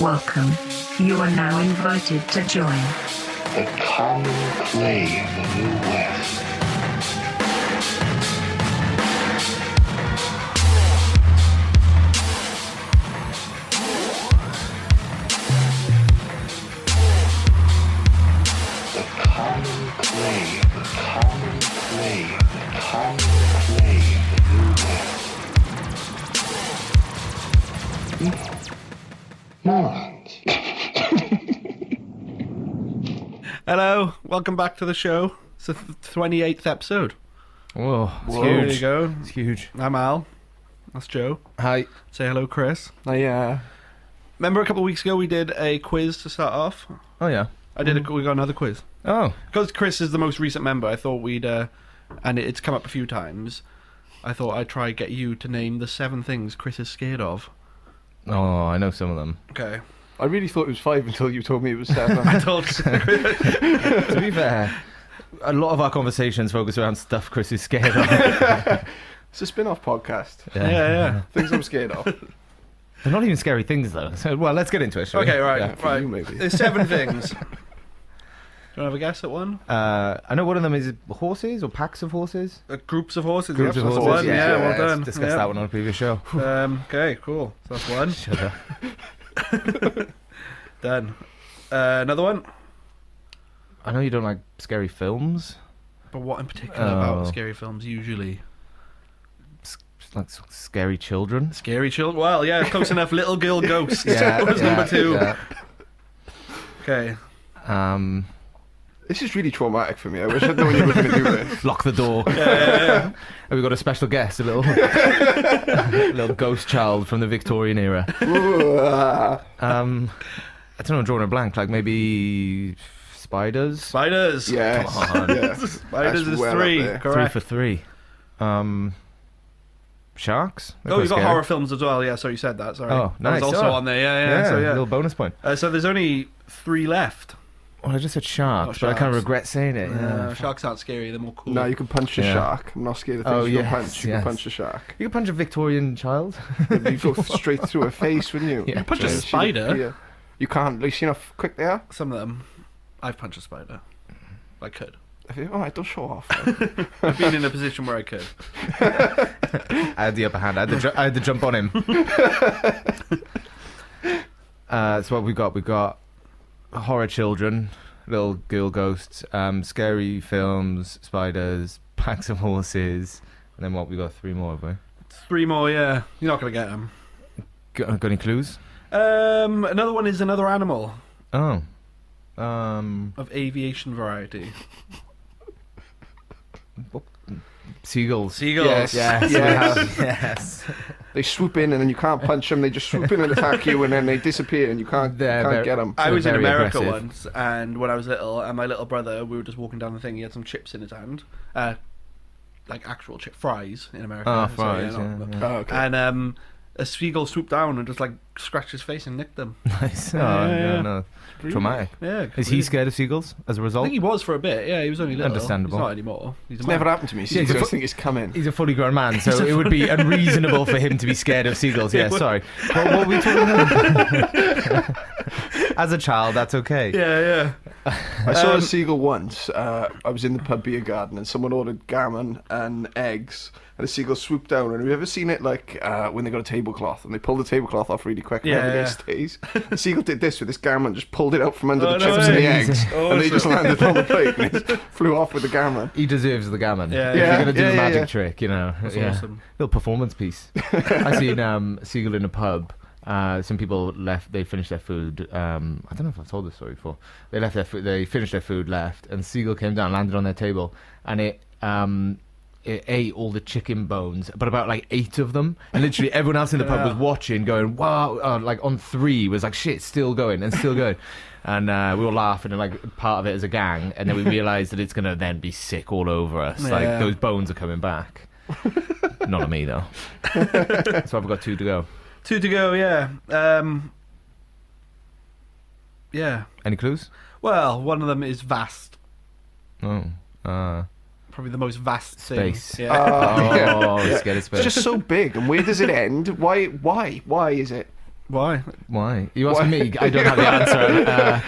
Welcome. You are now invited to join the common clay of the New West. The common clay of the common clay of the common clay of the New West. Morons. Hello, welcome back to the show. It's the 28th episode. Whoa, it's There huge. you go. It's huge. I'm Al. That's Joe. Hi. Say hello, Chris. I Remember a couple of weeks ago we did a quiz to start off? Oh, yeah. We got another quiz. Oh. Because Chris is the most recent member, I thought we'd, and it's come up a few times, I thought I'd try get you to name the 7 things Chris is scared of. Oh, I know some of them. Okay. I really thought it was 5 until you told me it was 7. I told To be fair, a lot of our conversations focus around stuff Chris is scared of. It's a spin-off podcast. Yeah. Things I'm scared of. They're not even scary things, though. So, well, let's get into it, shall we? Okay, right. Yeah. For you, maybe. There's 7 things. Do you want to have a guess at one? I know one of them is horses or packs of horses. Groups of horses. Groups Yep, of that's horses. one. Yeah, well done. Let's discuss Yep. that one on a previous show. Okay, cool. So that's one. Shut up. Done. Another one. I know you don't like scary films. But what in particular about scary films usually? Just like scary children. Scary children? Well, yeah, close enough. Little girl ghosts. Yeah, was number 2. yeah. Okay. This is really traumatic for me. I wish I'd known you were going to do this. Lock the door. Yeah. And we got a special guest, a little little ghost child from the Victorian era. I don't know, drawing a blank, like maybe spiders. Spiders. Yes. Come on. Yeah. Spiders That's is well 3. up there. 3 Correct. for 3. Sharks. They're Oh, quite you've got scary. horror films as well. Yeah, sorry, you said that. Sorry. Oh, That was nice. also Oh. on there. Yeah. So, yeah. Little bonus point. So there's only 3 left. Well, I just said sharks, Oh, but I kind of sharks. regret saying it. Yeah. Sharks aren't scary. They're more cool. No, you can punch a Yeah. shark. I'm not scared of things Oh, you can yes, punch. You yes. can punch a shark. You could punch a Victorian child. You go straight through a face, wouldn't you? Yeah, punch a true. spider. Yeah. You can't. You see how quick they are? Some of them. I've punched a spider. I could. Have you? All right, don't show off. I've been in a position where I could. I had the upper hand. I had to jump on him. So what we got? We got horror children, little girl ghosts, scary films, spiders, packs of horses, and then what? We got 3 more, have we? 3 more, yeah. You're not going to get them. Got any clues? Another one is another animal Oh. of aviation variety. Seagulls. Seagulls. Yes. Yes. Yes. Yes. They swoop in and then you can't punch them. They just swoop in and attack you and then they disappear and you can't get them. I was in Very America aggressive. once, and when I was little, and my little brother, we were just walking down the thing. He had some chips in his hand, like actual fries in America. Oh, So, fries. not- Yeah. Oh, okay. And a seagull swooped down and just like scratched his face and nicked them. Nice. Oh, Yeah. no. Traumatic. Yeah. Is he scared of seagulls as a I result? think he was for a bit. Yeah, he was only little. Understandable. He's not anymore. He's a It's man. never happened to me. Yeah, See, he's a I fu- think it's coming. He's a fully grown man, so it would be unreasonable for him to be scared of seagulls. Yeah, sorry. What were we talking about? As a child, that's okay. Yeah. I saw a seagull once. I was in the pub beer garden and someone ordered gammon and eggs and the seagull swooped down. And have you ever seen it like when they got a tablecloth and they pull the tablecloth off really quick and Yeah, everything yeah. stays? The seagull did this with this gammon, just pulled it out from under Oh, the no chips and the way. eggs Oh, and they so- just landed on the plate and it flew off with the gammon. He deserves the gammon. Yeah, If yeah. you're going to do Yeah, the yeah, magic yeah. trick, you know. That's yeah. awesome. Little performance piece. I seen seagull in a pub. Some people left. They finished their food. I don't know if I've told this story before. They left their food. They finished their food, left, and seagull came down, landed on their table, and it ate all the chicken bones, but about like 8 of them, and literally everyone else in the pub was watching, going, "Wow!" Like on 3 was like, "Shit, still going and still going," and we were laughing and like part of it as a gang, and then we realised that it's gonna then be sick all over us. Yeah. Like those bones are coming back. Not on me though. So I've got 2 to go. 2 to go. Yeah. Yeah. Any clues? Well, one of them is vast. Oh, Probably the most vast thing. space. Yeah. Oh, Yeah. scared of space. It's just so big. And where does it end? Why is it? Why? Why? You asking me? I don't have the answer.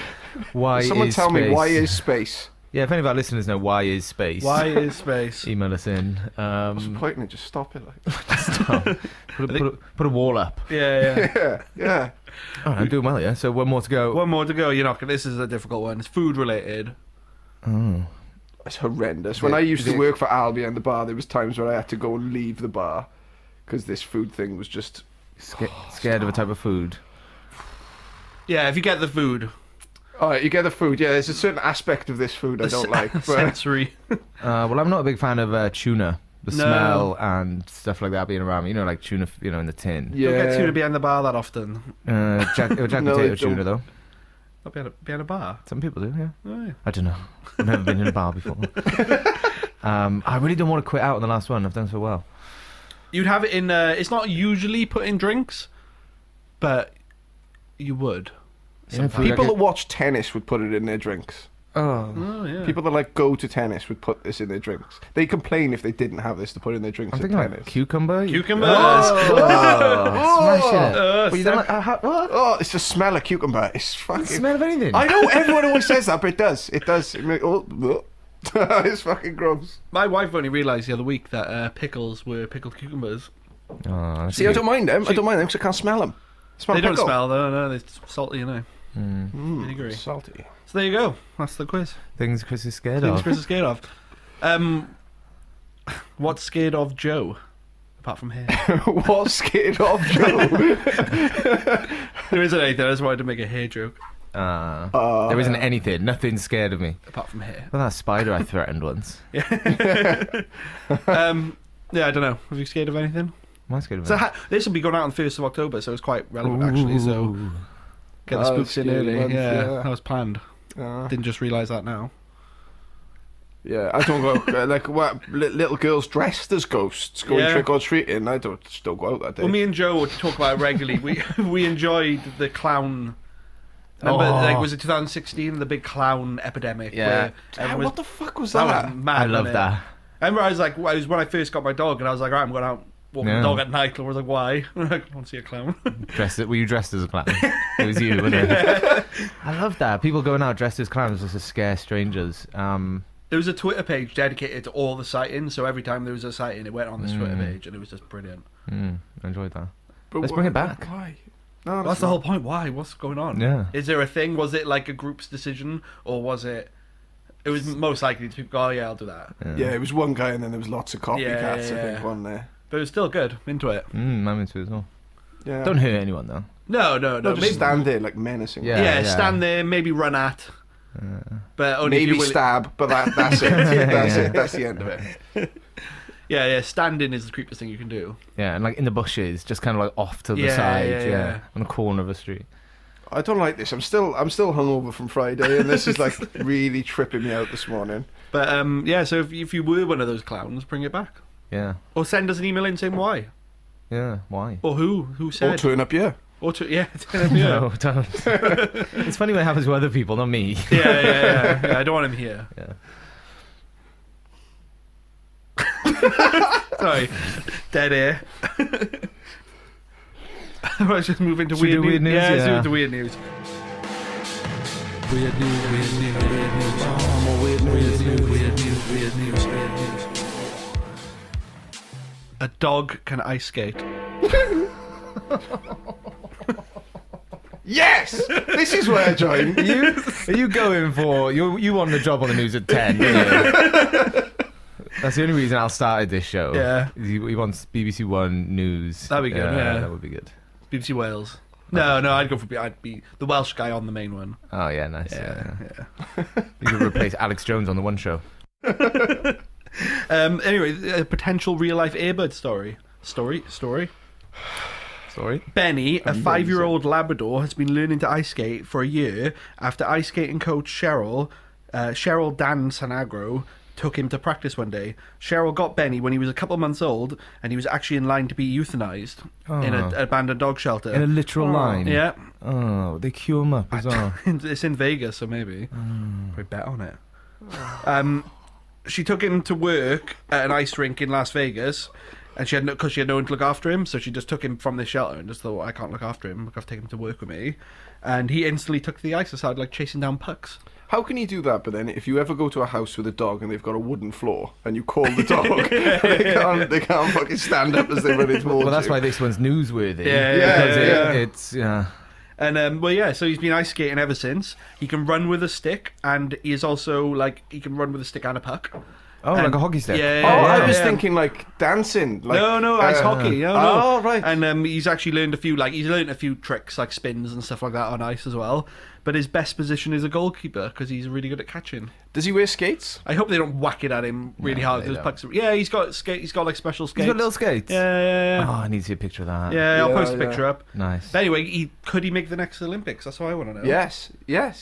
Why Someone is tell space? me, why is space? Yeah, if any of our listeners know why is space, Why is space? email us in. What's the point in it? Just stop it. Like. Stop. Put a wall up. Yeah. Yeah. Oh, I'm doing well, yeah. So one more to go. One more to go. You're not. This is a difficult one. It's food related. Oh. It's horrendous. When I used to work for Al behind the bar, there was times where I had to go and leave the bar because this food thing was just... Scared of a type of food. Yeah, if you get the food. Alright, you get the food. Yeah, there's a certain aspect of this food I don't like. But Sensory. Well, I'm not a big fan of tuna. The No. smell and stuff like that being around me. You know, like tuna, in the tin. yeah. Don't get tuna behind the bar that often. Jack No, potato they tuna, don't. though. Not behind a bar. Some people do, yeah. Oh, yeah. I don't know. I've never been in a bar before. I really don't want to quit out on the last one. I've done so well. You'd have it in. It's not usually put in drinks, but you would. Yeah, food, People I that get- watch tennis would put it in their drinks. Oh. Oh yeah. People that like go to tennis would put this in their drinks. They complain if they didn't have this to put in their drinks I'm at thinking tennis. like cucumber. Cucumbers. Smash it. Well, you don't like, what? Oh, it's the smell of cucumber. It's fucking... Smell of anything? I know everyone always says that, but it does. It does. It's fucking gross. My wife only realised the other week that pickles were pickled cucumbers. Oh, See, I don't mind them. I don't mind them because I can't smell them. Smell They don't pickle. smell though. No, they're salty. You know. Vinegary. Salty. So there you go. That's the quiz. Things Chris is scared Things of. Chris is scared of. What's scared of Joe? Apart from hair. What's scared of Joe? There isn't anything. I just wanted to make a hair joke. There isn't anything. Nothing's scared of me. Apart from hair. Well, that spider I threatened once. Yeah, I don't know. Have you scared of anything? Am I scared of So it? this will be going out on the 1st of October, so it's quite relevant actually. So get the Oh, spooks in scary early. month, Yeah, yeah. that was planned. Didn't just realise that now. Yeah, I don't go like what little girls dressed as ghosts going Yeah. trick or treating. I don't go out that day. Well, me and Joe would talk about it regularly. We enjoyed the clown. Remember, Oh. like, was it 2016, the big clown epidemic? Yeah. Where Ah, everyone what the fuck was that that? was mad. I love wasn't it? that. I remember I was like, it was when I first got my dog, and I was like, right, I'm going out walking Yeah. the dog at night. And I was like, why? I'm like, I want to see a clown. Were you dressed as a clown? It was you, wasn't it? I love that. People going out dressed as clowns just to scare strangers. There was a Twitter page dedicated to all the sightings, so every time there was a sighting, it went on this Twitter page, and it was just brilliant. I enjoyed that. But Let's bring it back. Why? No, That's the whole point. Why? What's going on? Yeah. Is there a thing? Was it like a group's decision, or was it? It was most likely to people go, oh yeah, I'll do that. Yeah, it was one guy, and then there was lots of copycats. Yeah, I think yeah. one there. But it was still good. Into it. I'm into it as well. Yeah. Don't hurt anyone though. No. No, just stand there like menacing. Yeah. Yeah, stand there, maybe run at. But only if Maybe you're willing- stab, but that's it. That's it. That's the end of it. Yeah, standing is the creepiest thing you can do. Yeah, and like in the bushes, just kind of like off to the Yeah, side. yeah. On the corner of a street. I don't like this. I'm still hungover from Friday, and this is like really tripping me out this morning. But so if you were one of those clowns, bring it back, Yeah. or send us an email in saying why, Yeah. Why? or who Or said, turn up, yeah. yeah. No, don't. It's funny when it happens to other people, not me. Yeah. I don't want him here. Yeah. Sorry, dead air. Let's just move into Should we weird do weird news? Yeah, let's Yeah. move to weird news. Weird news. Weird news. A dog can ice skate. Yes, this is where I join. Are you going for you want the job on the news at 10? Don't you? That's the only reason Al started this show. Yeah. He wants BBC One news. That'd be good, yeah. That would be good. BBC Wales. No, I'd be the Welsh guy on the main one. Oh yeah, nice. Yeah. You could replace Alex Jones on the One Show. Anyway, a potential real life Airbud story. Story. Sorry. Benny, a 5-year-old Labrador, has been learning to ice skate for a year after ice skating coach Cheryl Dan Sanagro, took him to practice one day. Cheryl got Benny when he was a couple months old, and he was actually in line to be euthanized in an abandoned dog shelter. In a literal line. Yeah. Oh, they queue him up as well. It's in Vegas, so maybe. Probably bet on it. She took him to work at an ice rink in Las Vegas. And she had because she had no one to look after him, so she just took him from the shelter and just thought, I can't look after him. I've got to take him to work with me. And he instantly took to the ice and started like chasing down pucks. How can you do that? But then, if you ever go to a house with a dog and they've got a wooden floor, and you call the dog, they can't fucking stand up as they run into Well, that's why this one's newsworthy. Yeah, because it's And so he's been ice skating ever since. He can run with a stick, and he is also like he can run with a stick and a puck. Oh, And- like a hockey stick. Yeah, I was yeah. thinking like dancing. Like, No, ice hockey. No. Oh, right. And he's actually learned a few tricks like spins and stuff like that on ice as well. But his best position is a goalkeeper because he's really good at catching. Does he wear skates? I hope they don't whack it at him really hard. they Those don't. pucks. Yeah, he's got like special skates. He's got little skates. Yeah. Oh, I need to see a picture of that. Yeah, I'll Yeah, post a yeah. picture up. Nice. But anyway, could he make the next Olympics? That's what I want to know. Yes.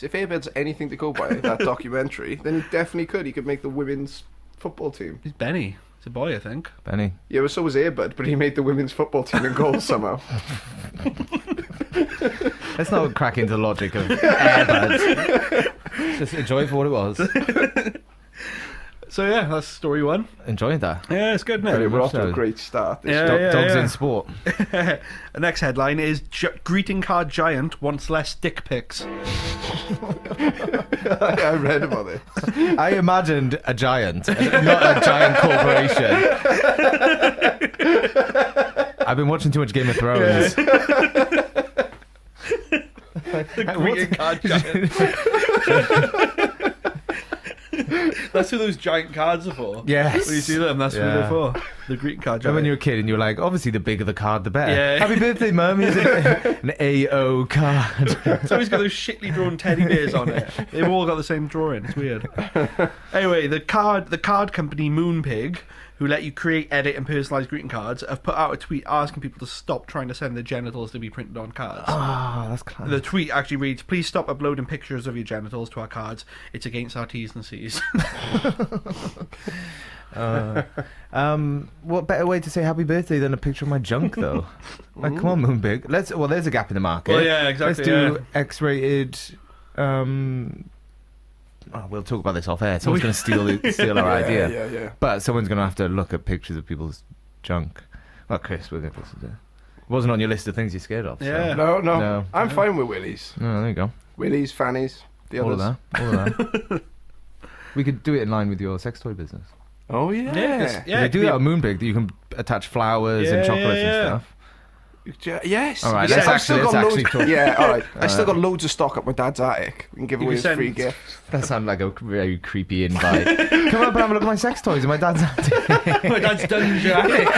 If Airbud's anything to go by, that documentary, then he definitely could. He could make the women's football team. He's Benny. He's a boy, I think. Benny. Yeah, well, so was Airbud, but he made the women's football team in goal somehow. Let's not crack into the logic of Airbuds. Just enjoy it for what it was. So yeah, that's story one. Enjoyed that. Yeah, it's good, Anyway, isn't we're off to a so. great start. This Yeah. Dogs in sport. it? The next headline is greeting card giant wants less dick pics. I read about it. I imagined a giant, not a giant corporation. I've been watching too much Game of Thrones. The greeting card giant. That's who those giant cards are for. Yes. When you see them, that's who Yeah. they're for. The greeting card And giant. when you're a kid and you're like, obviously the bigger the card, the better. Yeah. Happy birthday, Mum. Here's an AO card. It's always got those shitly drawn teddy bears on it. They've all got the same drawing. It's weird. Anyway, the card company Moonpig, who let you create, edit, and personalise greeting cards, have put out a tweet asking people to stop trying to send their genitals to be printed on cards. Ah, that's class. The tweet actually reads, "Please stop uploading pictures of your genitals to our cards. It's against our T's and C's." What better way to say happy birthday than a picture of my junk, though? Like, come on, Moonbig. Well, there's a gap in the market. Well, yeah, exactly, Let's do X-rated. We'll talk about this off air. Someone's going to steal our idea. Yeah. But someone's going to have to look at pictures of people's junk. Well, Chris, we're going to do. It wasn't on your list of things you're scared of. So. Yeah. No. I'm fine with willies. Oh, there you go. Willies, fannies, the All others. of that. We could do it in line with your sex toy business. Oh, yeah. Yeah, They do that on Moonbig. That you can attach flowers and chocolates and stuff. Yes. All right, Yeah, let's I've still actually got loads. talk. Yeah, all right. I've still got loads of stock at my dad's attic. We can give You away can as send- free gifts. That sounded like a very creepy invite. Come up and have a look at my sex toys in my dad's attic. My dad's dungeon attic.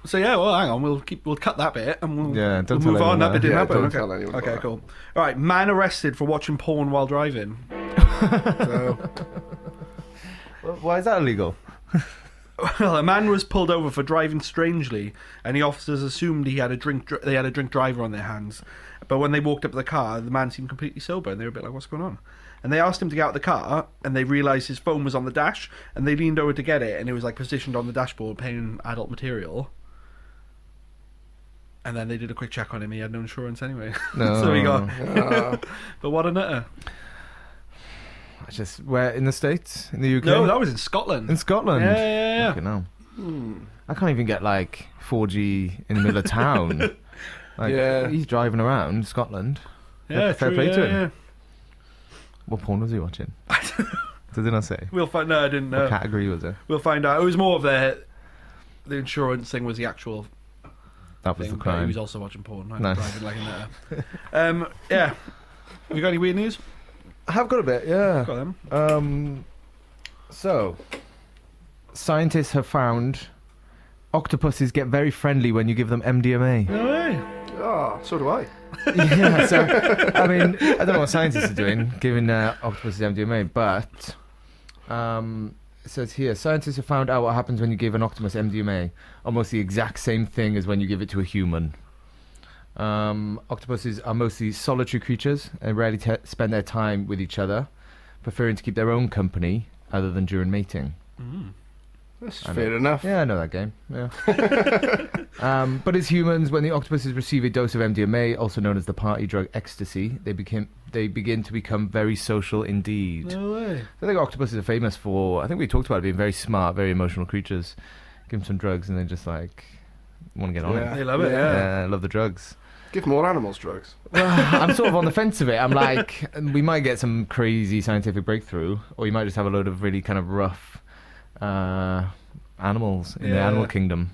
So yeah, well, hang on. We'll cut that bit and we'll Don't we'll tell move on. anyone That bit that. didn't Yeah, happen. don't Okay. tell anyone about Okay, that. cool. All right, man arrested for watching porn while driving. So, Why is that illegal? well, a man was pulled over for driving strangely, and the officers assumed they had a drink driver on their hands. But when they walked up to the car, the man seemed completely sober, and they were a bit like, "What's going on?" And they asked him to get out of the car, and they realised his phone was on the dash, and they leaned over to get it, and it was like positioned on the dashboard, playing adult material. And then they did a quick check on him. He had no insurance anyway. No. So he got. But what a nutter! Just where in the States, in the UK? No, that was in Scotland. in Scotland. Yeah. Fucking hell. I can't even get like 4G in the middle of town. Like, Yeah. he's driving around Scotland. Yeah, Fair true, play to yeah, him. yeah. What porn was he watching? Does it not say? We'll find. No, I didn't know. What category was it? We'll find out. It was more of the insurance thing was the actual That was thing. the But he crime. was also watching porn. Like, Nice. driving like a nutter. Yeah. Have you got any weird news? I have got a bit, yeah. Got them. So, scientists have found octopuses get very friendly when you give them MDMA. No way. Oh, so do I. Yeah, so, I mean, I don't know what scientists are doing, giving octopuses MDMA, but it says here, scientists have found out what happens when you give an octopus MDMA, almost the exact same thing as when you give it to a human. Octopuses are mostly solitary creatures and rarely spend their time with each other, preferring to keep their own company other than during mating. That's I know. fair enough. Yeah, I know that game. Yeah. But as humans, when the octopuses receive a dose of MDMA, also known as the party drug ecstasy, they they begin to become very social indeed. No way. I think octopuses are famous for, I think we talked about it being very smart, very emotional creatures. Give them some drugs and they just like want to get on Yeah. it. They love it. Yeah, I love the drugs. Give more animals drugs. I'm sort of on the fence of it. I'm like, we might get some crazy scientific breakthrough, or you might just have a load of really kind of rough animals in the Yeah. animal kingdom.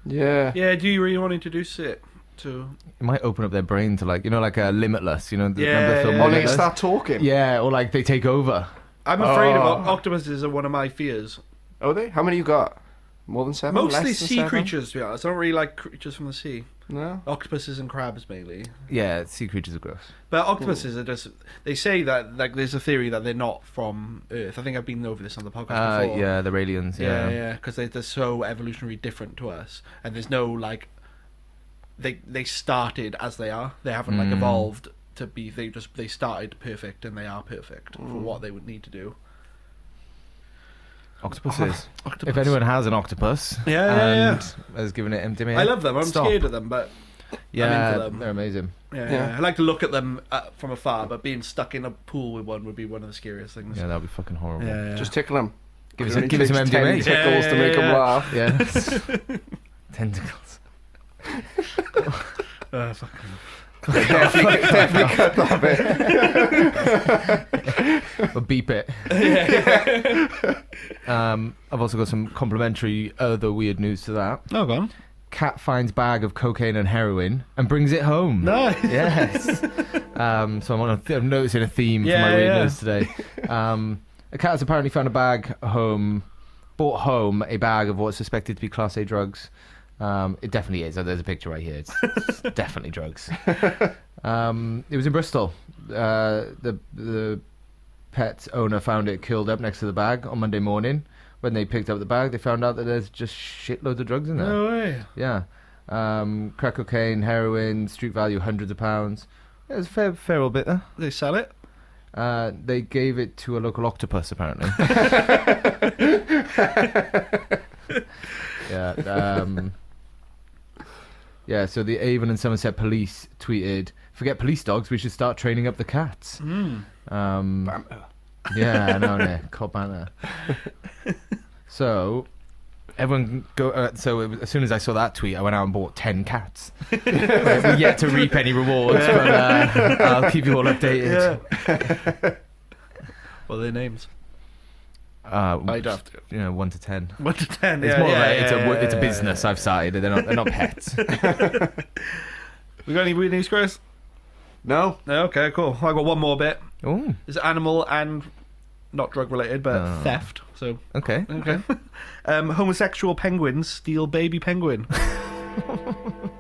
Yeah. Yeah. Do you really want to introduce it to? It might open up their brain to like, like a Limitless, remember the Yeah, film yeah, Oh, yeah. they Limitless? start talking. Yeah, or like they take over. I'm afraid Oh. of octopuses. Are one of my fears. Oh, they? How many you got? More than 7? Mostly Less than sea 7? creatures, to be honest. I don't really like creatures from the sea. No. Octopuses and crabs mainly. Yeah, sea creatures are gross. But octopuses are just. They say that like there's a theory that they're not from Earth. I think I've been over this on the podcast before. Yeah, they're aliens. Yeah, because they're so evolutionary different to us, and there's no like. They started as they are. They haven't like evolved to be. They started perfect, and they are perfect for what they would need to do. Octopuses. Octopus. If anyone has an octopus Yeah. and has given it MDMA, I love them. I'm stop. scared of them, but Yeah, into them. they're amazing. yeah. I like to look at them from afar. But being stuck in a pool with one would be one of the scariest things. Yeah, that'd be fucking horrible. yeah. Just tickle them. Give us some MDMA. 10 tickles to make them Yeah. laugh. Yeah. Tentacles. Fucking. Definitely cut that bit. Or beep it. I've also got some complimentary other weird news to that. Oh, go on. Cat finds bag of cocaine and heroin and brings it home. Nice. Yes. So I'm noticing a theme for Yeah, my weird yeah. news today. A cat has apparently found brought home a bag of what's suspected to be Class A drugs. It definitely is. There's a picture right here. It's definitely drugs. It was in Bristol. The pet owner found it curled up next to the bag on Monday morning. When they picked up the bag, they found out that there's just shitloads of drugs in there. No way. Yeah. Crack cocaine, heroin, street value hundreds of pounds. Yeah, there's a fair old bit there. They sell it. They gave it to a local octopus, apparently. Yeah. Yeah, so the Avon and Somerset police tweeted, "Forget police dogs, we should start training up the cats." Yeah, I know, yeah. Cop banter. So, everyone go. As soon as I saw that tweet, I went out and bought 10 cats. We're yet to reap any rewards, but I'll keep you all updated. Yeah. What are their names? I'd have to. 1 to 10. 1 to 10. It's yeah, more yeah, of a, yeah, it's a yeah, business I've started. They're not pets. We got any weird news, Chris? No. No, okay, cool. I got one more bit. Oh, It's animal and not drug related, but theft. So okay. okay. Homosexual penguins steal baby penguin.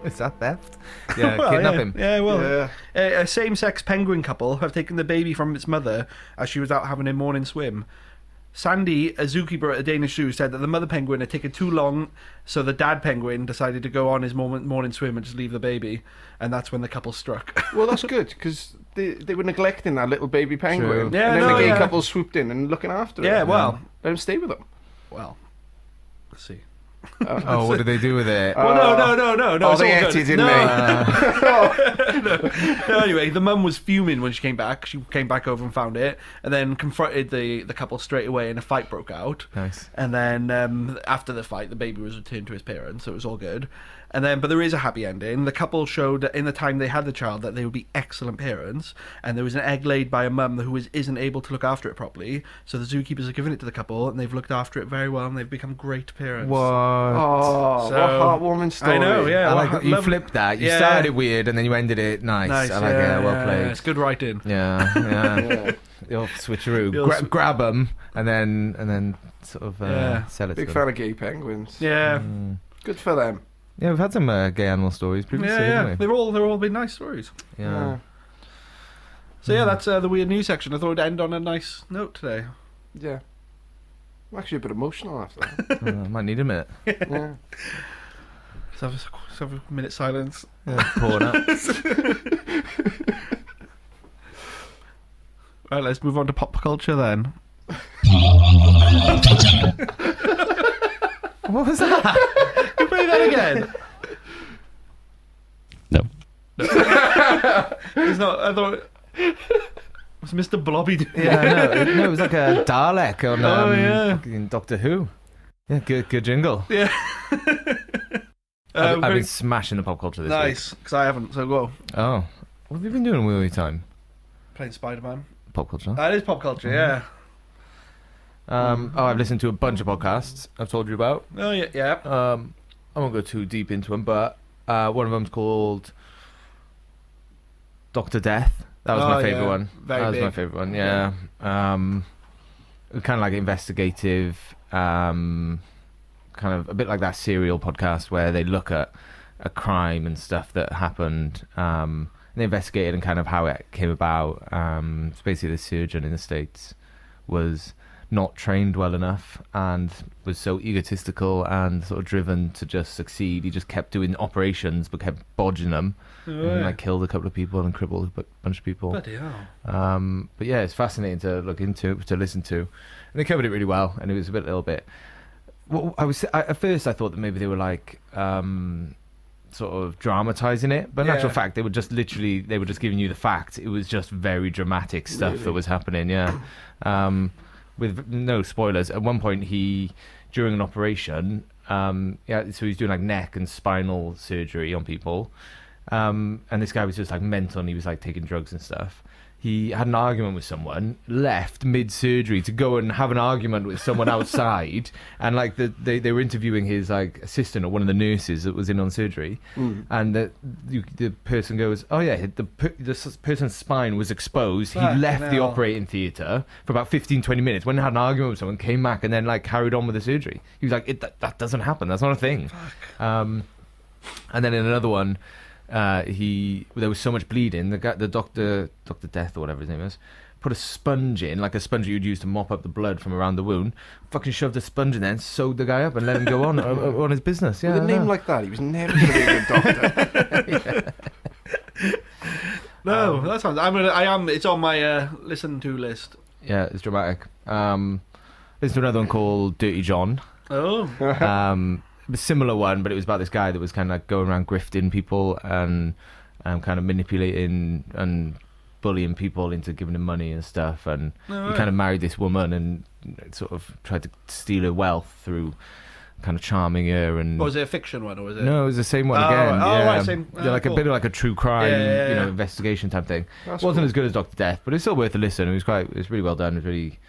Is that theft? Yeah, Well, kidnap yeah. him. Yeah, well, Yeah. a same-sex penguin couple have taken the baby from its mother as she was out having a morning swim. Sandy, a zookeeper at a Danish zoo, said that the mother penguin had taken too long, so the dad penguin decided to go on his morning swim and just leave the baby, and that's when the couple struck. Well, that's good, because they were neglecting that little baby penguin. True. And Yeah, then no, the gay yeah. couple swooped in and looking after it. Yeah, well. Let him stay with them. Well, let's see. Oh, what did they do with it? Well, no. Oh, it's they all ate good. it, didn't they? No, anyway, the mum was fuming when she came back. She came back over and found it, and then confronted the couple straight away, and a fight broke out. Nice. And then after the fight, the baby was returned to his parents, so it was all good. And then, but there is a happy ending. The couple showed that in the time they had the child that they would be excellent parents, and there was an egg laid by a mum who isn't able to look after it properly. So the zookeepers have given it to the couple, and they've looked after it very well, and they've become great parents. What? Oh, So- what heartwarming story. I know, yeah. I well, like that. You flipped that. You Yeah. started it weird and then you ended it nice. Nice, I like it. Well played. It's good writing. Yeah, yeah. Yeah. You'll switcheroo. You'll Grab them and then sort of Yeah. sell it Big to fan them. of gay penguins. Yeah, Good for them. Yeah, we've had some gay animal stories previously, yeah. haven't we? They've all been nice stories. Yeah. So yeah, that's the weird news section. I thought it'd end on a nice note today. Yeah. I'm actually a bit emotional after that. Might need a minute. Yeah. Let's have a minute silence. Pour it out. Right, let's move on to pop culture then. What was that? Can you play that again? No. It's not. I thought. What's Mr. Blobby doing? Yeah, no, it was like a Dalek on yeah. Doctor Who. Yeah, good jingle. Yeah. I've been smashing the pop culture this week. Nice, because I haven't, so go. Oh. What have you been doing all your time? Playing Spider-Man. Pop culture? That is pop culture, yeah. I've listened to a bunch of podcasts I've told you about. Oh, yeah. I won't go too deep into them, but one of them's called Dr. Death. That was my favourite one. Very big. My favourite one, yeah. Kind of like investigative, kind of a bit like that Serial podcast where they look at a crime and stuff that happened. And they investigated and kind of how it came about. It's basically the surgeon in the States was not trained well enough and was so egotistical and sort of driven to just succeed. He just kept doing operations but kept bodging them, and like killed a couple of people and crippled a bunch of people. Bloody hell. But yeah, it's fascinating to look into, to listen to, and they covered it really well. And it was a little bit. Well, at first I thought that maybe they were like sort of dramatizing it, but in actual fact they were just giving you the fact. It was just very dramatic stuff that was happening. Yeah. With no spoilers, at one point during an operation, so he's doing like neck and spinal surgery on people, and this guy was just like mental, and he was like taking drugs and stuff. He had an argument with someone, left mid-surgery to go and have an argument with someone outside, and like they were interviewing his like assistant or one of the nurses that was in on surgery, and the person goes, oh yeah, the person's spine was exposed. He left the operating theatre for about 15-20 minutes, went and had an argument with someone, came back, and then like carried on with the surgery. He was like, that doesn't happen. That's not a thing. And then in another one, there was so much bleeding. The Dr. Death or whatever his name is, put a sponge in, like a sponge you'd use to mop up the blood from around the wound. Fucking shoved a sponge in there and sewed the guy up and let him go on his business. Yeah, with a name like that, he was never going to be a good doctor. No, that sounds. It's on my listen to list. Yeah, it's dramatic. Listen to another one called Dirty John. Oh. A similar one, but it was about this guy that was kind of like going around grifting people and kind of manipulating and bullying people into giving him money and stuff. And he kind of married this woman and sort of tried to steal her wealth through kind of charming her. And was it a fiction one or was it? No, it was the same one again. Right, same. Yeah, like cool. A bit of like a true crime, investigation type thing. It wasn't as good as Dr. Death, but it's still worth a listen. It was really well done. It was really,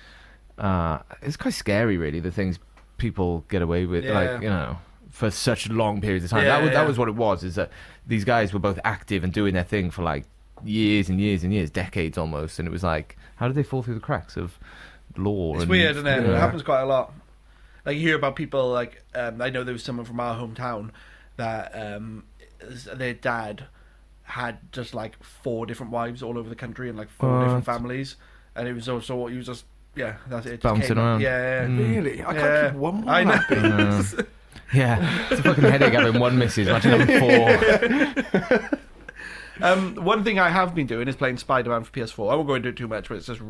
it's quite scary, really, the things people get away with, for such long periods of time. That was what it was, is that these guys were both active and doing their thing for like years and years and years, decades almost, and it was like, how did they fall through the cracks of law? It's weird, isn't it? It happens quite a lot. Like, you hear about people, like, I know there was someone from our hometown that their dad had just like 4 different wives all over the country and like 4 different families, and it was also, he was just, that's it. Bouncing around. Really? I can't keep one more. I know. Yeah, it's a fucking headache having one missus. Imagine having 4. One thing I have been doing is playing Spider-Man for PS4. I won't go into it too much, but it's just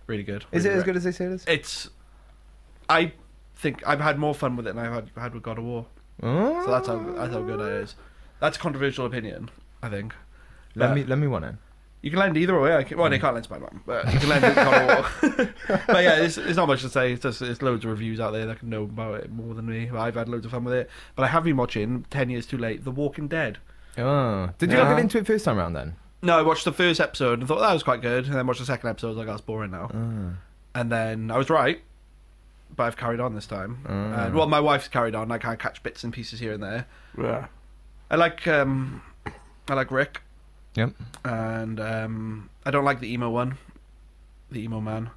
really good. Is it as good as they say it is? I think I've had more fun with it than I've had with God of War. Oh. So that's how good it is. That's a controversial opinion, I think. Let me one in. You can lend either way. Well, they can't lend Spider-Man, but you can lend God of War. But yeah, it's not much to say. It's loads of reviews out there that can know about it more than me. I've had loads of fun with it. But I have been watching, 10 years too late, The Walking Dead. Oh. Did you not get into it first time around then? No, I watched the first episode and thought that was quite good. And then watched the second episode, I was like, that's boring now. And then I was right. But I've carried on this time. Well, my wife's carried on. I can't catch bits and pieces here and there. Yeah. I like Rick. Yep. And I don't like the emo one. The emo man.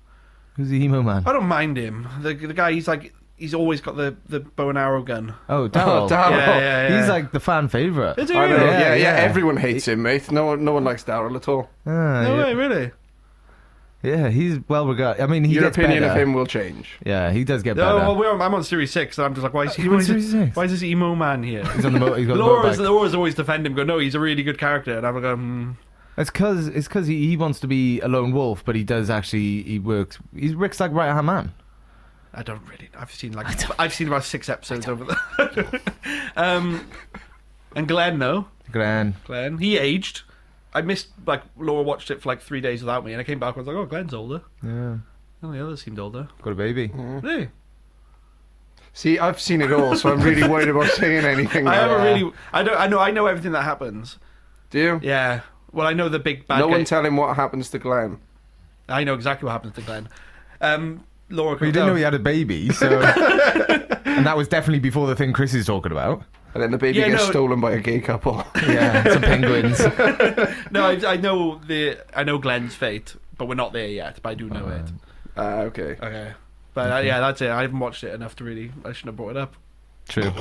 Who's the emo man? I don't mind him. The guy, he's always got the bow and arrow gun. Oh, Daryl. Yeah. He's like the fan favourite. Is he I know. really? Yeah. Everyone hates him, mate. No one likes Daryl at all. No way, really? Yeah, he's well regarded. I mean, Your gets opinion better. of him will change. Yeah, he does get better. No, well, I'm on Series 6, and I'm just like, why is this emo man here? He's on the he's got Laura's always defend him, go, no, he's a really good character, and I'm like, It's because he wants to be a lone wolf, but he does actually, Rick's like right hand man. I don't really know. I've seen about 6 episodes over there. And Glenn, no? Glenn. He aged. I missed, like, Laura watched it for like 3 days without me, and I came back and was like, oh, Glenn's older. Yeah. Oh, the others seemed older. Got a baby. Really? See, I've seen it all, so I'm really worried about saying anything. I now. haven't really. I know everything that happens. Do you? Yeah. Well, I know the big bad No guy. one tell him what happens to Glenn. I know exactly what happens to Glenn. Laura. Well, you didn't know he had a baby, so. And that was definitely before the thing Chris is talking about. And then the baby gets stolen by a gay couple. Yeah, some penguins. No, I know Glenn's fate, but we're not there yet. But I do know it. Okay. Okay. But yeah, that's it. I haven't watched it enough to really. I shouldn't have brought it up. True.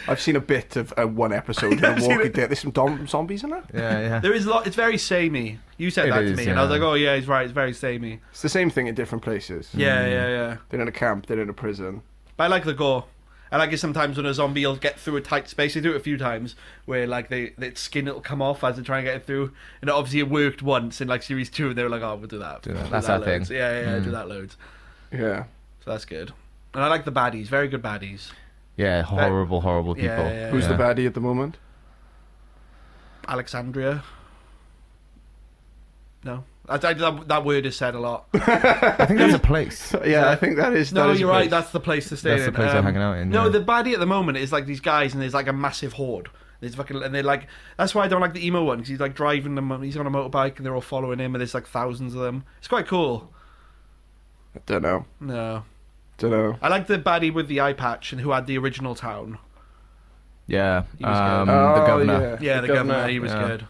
I've seen a bit of one episode of Walking Dead. There's some zombies in it. Yeah. There is a lot. It's very samey. You said It that to is, me, and I was yeah. like, oh yeah, he's right. It's very samey. It's the same thing in different places. Yeah. They're in a camp. They're in a prison. But I like the gore. I like it sometimes when a zombie will get through a tight space. They do it a few times where like its skin will come off as they try and get it through. And obviously it worked once in like series 2. And they were like, oh, we'll do that. Do that. We'll That's do our that thing. loads. Yeah, do that loads. Yeah. So that's good. And I like the baddies. Very good baddies. Yeah, horrible people. Yeah. Who's the baddie at the moment? Alexandria. No. That word is said a lot. I think that's a place. Yeah, I think that is. No, that is you're a right. place. That's the place to stay That's in. the place they're hanging out in, No, yeah. the baddie at the moment is like these guys, and there's like a massive horde. There's fucking, and they're like. That's why I don't like the emo one, because he's like driving them. He's on a motorbike, and they're all following him, and there's like thousands of them. It's quite cool. I don't know. No, Dunno. I like the baddie with the eye patch and who had the original town. Yeah. He was good. The governor. Yeah, the governor. He was Yeah. good.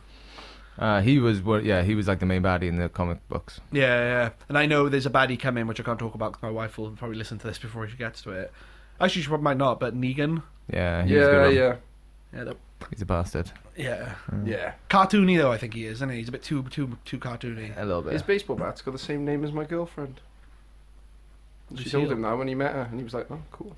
He was like the main baddie in the comic books. Yeah. And I know there's a baddie coming, which I can't talk about because my wife will probably listen to this before she gets to it. Actually, she probably might not, but Negan. Yeah, he's a good one. Yeah, He's a bastard. yeah. Yeah. Cartoony though, I think he is, isn't he? He's a bit too cartoony. A little bit. His baseball bat's got the same name as my girlfriend. She told him that when he met her, and he was like, "Oh, cool."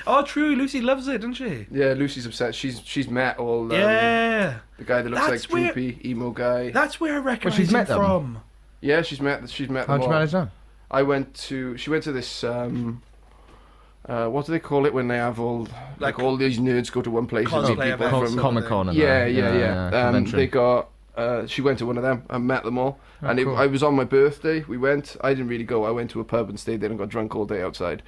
Oh, true. Lucy loves it, doesn't she? Yeah, Lucy's upset. She's met all. Yeah. The guy that looks That's like droopy emo guy. That's where I recognise she's him met them? from. Yeah, she's met them. How'd you all. manage that? She went to this. What do they call it when they have Like all these nerds go to one place and meet cosplay people events. from Comic Con and Yeah. that. Convention. They got. She went to one of them and met them all. Oh, And cool. I was on my birthday. We went. I didn't really go. I went to a pub and stayed there and got drunk all day outside.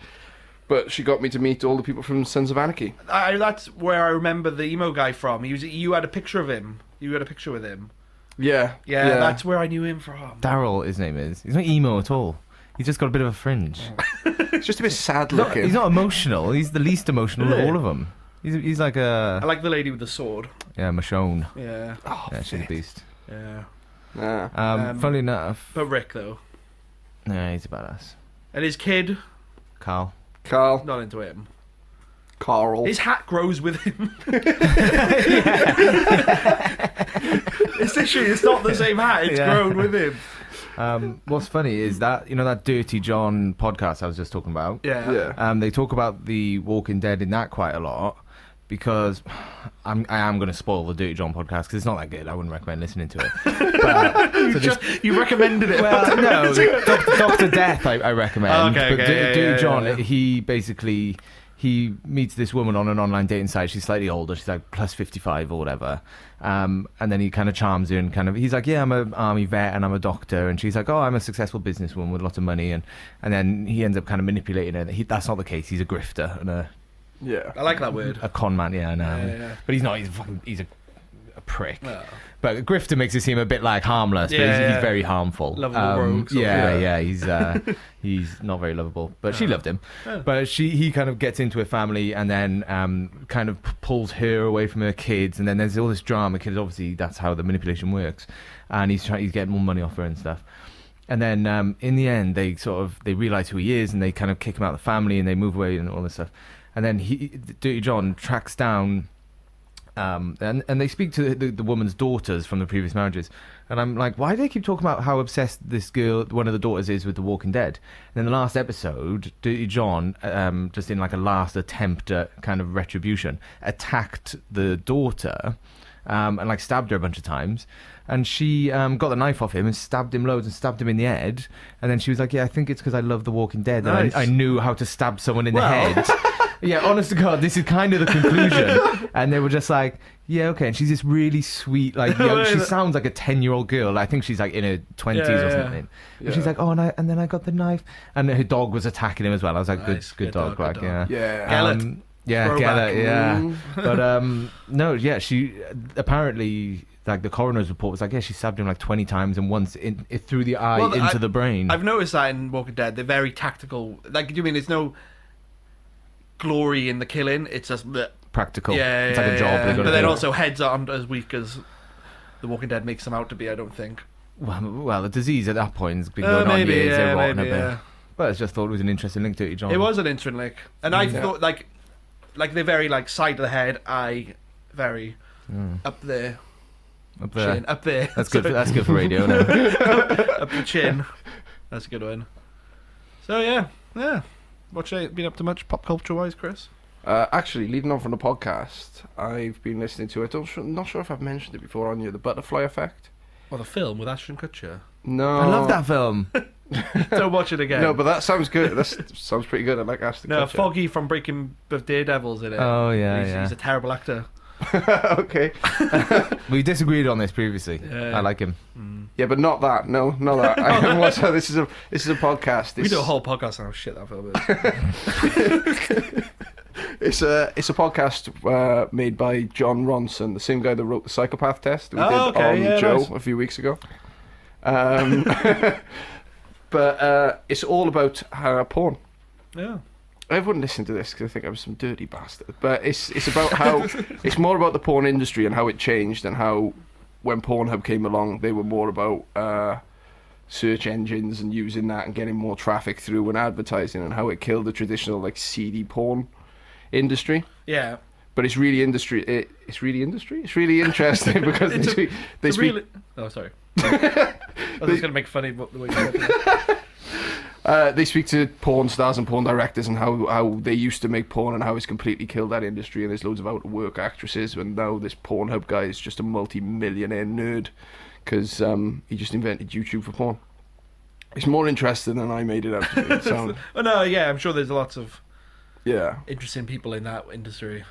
But she got me to meet all the people from Sons of Anarchy. That's where I remember the emo guy from. You had a picture of him. You had a picture with him. Yeah. Yeah, that's where I knew him from. Daryl, his name is. He's not emo at all. He's just got a bit of a fringe. It's just a bit sad He's not, looking. he's not emotional. He's the least emotional of all of them. He's like I a like the lady with the sword. Michonne. Yeah, Oh, Yeah, she's a shit. beast. yeah. Nah. Funnily enough, But Rick though, yeah, he's a badass. and his kid, Carl. Carl. not into him. Carl. His hat grows with him. It's literally, it's not the same hat. It's Yeah. grown with him. What's funny is that that Dirty John podcast I was just talking about. Yeah. Yeah. They talk about the Walking Dead in that quite a lot because I am going to spoil the Dirty John podcast because it's not that good. I wouldn't recommend listening to it. But, so this, You recommended it. well, no, Dr. Death I recommend. Oh, okay, but okay, Dirty yeah, John, yeah. he basically he meets this woman on an online dating site. She's slightly older. She's like plus 55 or whatever. And then he kind of charms her and he's like, yeah, I'm an army vet and I'm a doctor. And she's like, oh, I'm a successful businesswoman with lots of money. And then he ends up kind of manipulating her. That's not the case. He's a grifter and Yeah. I like that word. a con man. Yeah, no. Yeah. But he's not. He's a prick. Oh. But grifter makes it seem a bit like harmless, but Yeah. he's very harmful. Lovable rogue sort of. Yeah. He's not very lovable, but she loved him. Oh. But he kind of gets into her family and then kind of pulls her away from her kids, and then there's all this drama because obviously that's how the manipulation works, and he's getting more money off her and stuff. And then in the end, they realize who he is, and they kind of kick him out of the family, and they move away and all this stuff. And then Dirty John tracks down. And they speak to the woman's daughters from the previous marriages, and I'm like, why do they keep talking about how obsessed this girl, one of the daughters, is with The Walking Dead? And in the last episode, Dirty John, just in like a last attempt at kind of retribution, attacked the daughter and like stabbed her a bunch of times, and she got the knife off him and stabbed him loads and stabbed him in the head, and then she was like, yeah, I think it's because I love The Walking Dead, Nice. and I knew how to stab someone in the head. Yeah, honest to God, this is kind of the conclusion. And they were just like, yeah, okay. And she's this really sweet, like, she sounds like a 10-year-old girl. I think she's like in her 20s or something. But she's like, oh, and then I got the knife. And her dog was attacking him as well. I was like, Nice, good dog, like, dog. yeah. Yeah. Gellert. Yeah, Throwback. Gellert, yeah. But, no, yeah, she, apparently, like, the coroner's report was like, yeah, she stabbed him like 20 times and once through the eye into the brain. I've noticed that in Walking Dead. They're very tactical. Like, do you mean there's no glory in the killing? It's just bleh. Practical. Yeah, it's like a job. They've got But to then do. also heads aren't as weak as The Walking Dead makes them out to be, I don't think. Well, the disease at that point has been going on Maybe, years. They're rotting maybe, a bit. yeah. But I just thought it was an interesting link to it, John. It was an interesting link. And I thought, like they're very, like, side of the head, eye very up there. Up there. Chin, up there. That's good. That's good for radio. No? Up the chin. That's a good one. So, yeah. What's been up to much pop culture-wise, Chris? Actually, leading on from the podcast, I've been listening to it. Not sure if I've mentioned it before on you. The Butterfly Effect. Well, the film with Ashton Kutcher. No, I love that film. Don't watch it again. No, but that sounds good. That sounds pretty good. I like Ashton No, Kutcher. Foggy from Breaking of Daredevil's in it. Oh, yeah, He's a terrible actor. Okay. We disagreed on this previously. Yeah. I like him. Yeah, but not that. No, not that. I haven't watched that. This is a podcast. We do a whole podcast on how shit that film is. It's a podcast made by John Ronson, the same guy that wrote the Psychopath Test that we did on Joe nice. a few weeks ago. But it's all about porn. Yeah. I wouldn't listen to this because I think I was some dirty bastard. But it's about how it's more about the porn industry and how it changed and how when Pornhub came along they were more about search engines and using that and getting more traffic through and advertising and how it killed the traditional like seedy porn industry. Yeah. But it's really industry. It's really interesting because they speak. Oh, sorry. I was just going to make funny about the way you said it. They speak to porn stars and porn directors and how they used to make porn and how it's completely killed that industry and there's loads of out of work actresses and now this Pornhub guy is just a multi-millionaire nerd because he just invented YouTube for porn. It's more interesting than I made it out to be. So, Oh, no, yeah, I'm sure there's lots of yeah. interesting people in that industry.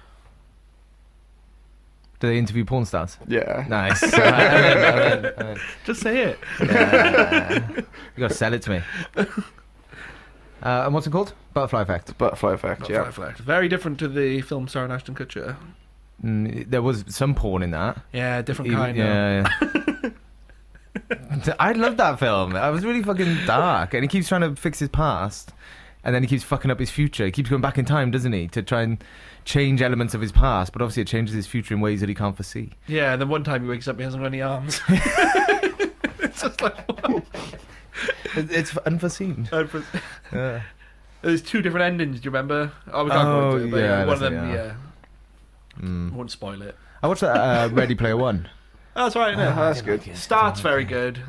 Do they interview porn stars? Yeah. Nice. I Just say it. You gotta sell it to me. And what's it called? Butterfly Effect. Butterfly Effect, yeah. Butterfly Effect. Very different to the film starring Ashton Kutcher. There was some porn in that. Yeah, different kind. Yeah. I love that film. It was really fucking dark, and he keeps trying to fix his past, and then he keeps fucking up his future. He keeps going back in time, doesn't he, to try and change elements of his past, but obviously it changes his future in ways that he can't foresee. Yeah, and then one time he wakes up, he hasn't got any arms. It's just like, what? It's unforeseen. Yeah. There's two different endings. Do you remember? Oh, we can't go into it, but yeah, one of that's them. it, Yeah, won't spoil it. I watched that Ready Player One. Oh, that's right. Yeah. That's good. Starts very good.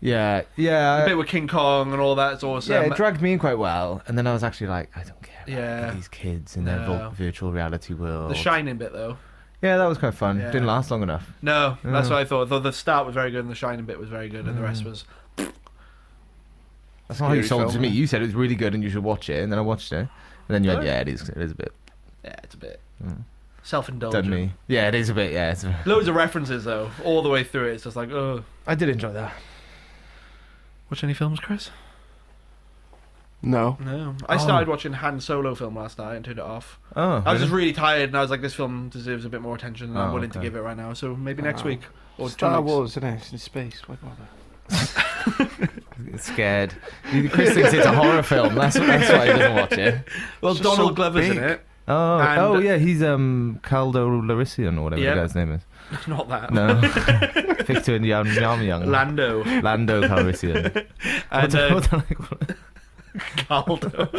Yeah. The bit with King Kong and all that's awesome. Yeah, it dragged me in quite well, and then I was actually like, I don't care Yeah. about these kids in their No. virtual reality world. The Shining bit though. Yeah, that was quite fun. Yeah. Didn't last long enough. No, that's what I thought. Though the start was very good and the Shining bit was very good, and the rest was. That's not how you Scary sold it to film. me. You said it was really good and you should watch it, and then I watched it, and then you went, Oh. yeah, it is a bit Yeah, it's a bit done self-indulgent. me. Yeah, it is a bit. Yeah, it's Loads of references though, all the way through it. It's just like, oh. I did enjoy that. Watch any films, Chris? No. No. I started watching Han Solo film last night and turned it off. Oh, I was just really tired, and I was like, this film deserves a bit more attention, and I'm Oh, willing to okay. give it right now. So maybe next week or 2 Star weeks. Wars, isn't it? It's in space. Why bother? scared. Chris thinks it's a horror film. That's why he doesn't watch it. Well, It's just Donald so Glover's in big. it. Oh, And- yeah, he's Caldo Larisian or whatever Yeah. the guy's name is. Not that. No, Victor and Young. Lando. Lando Calrissian. And Caldo.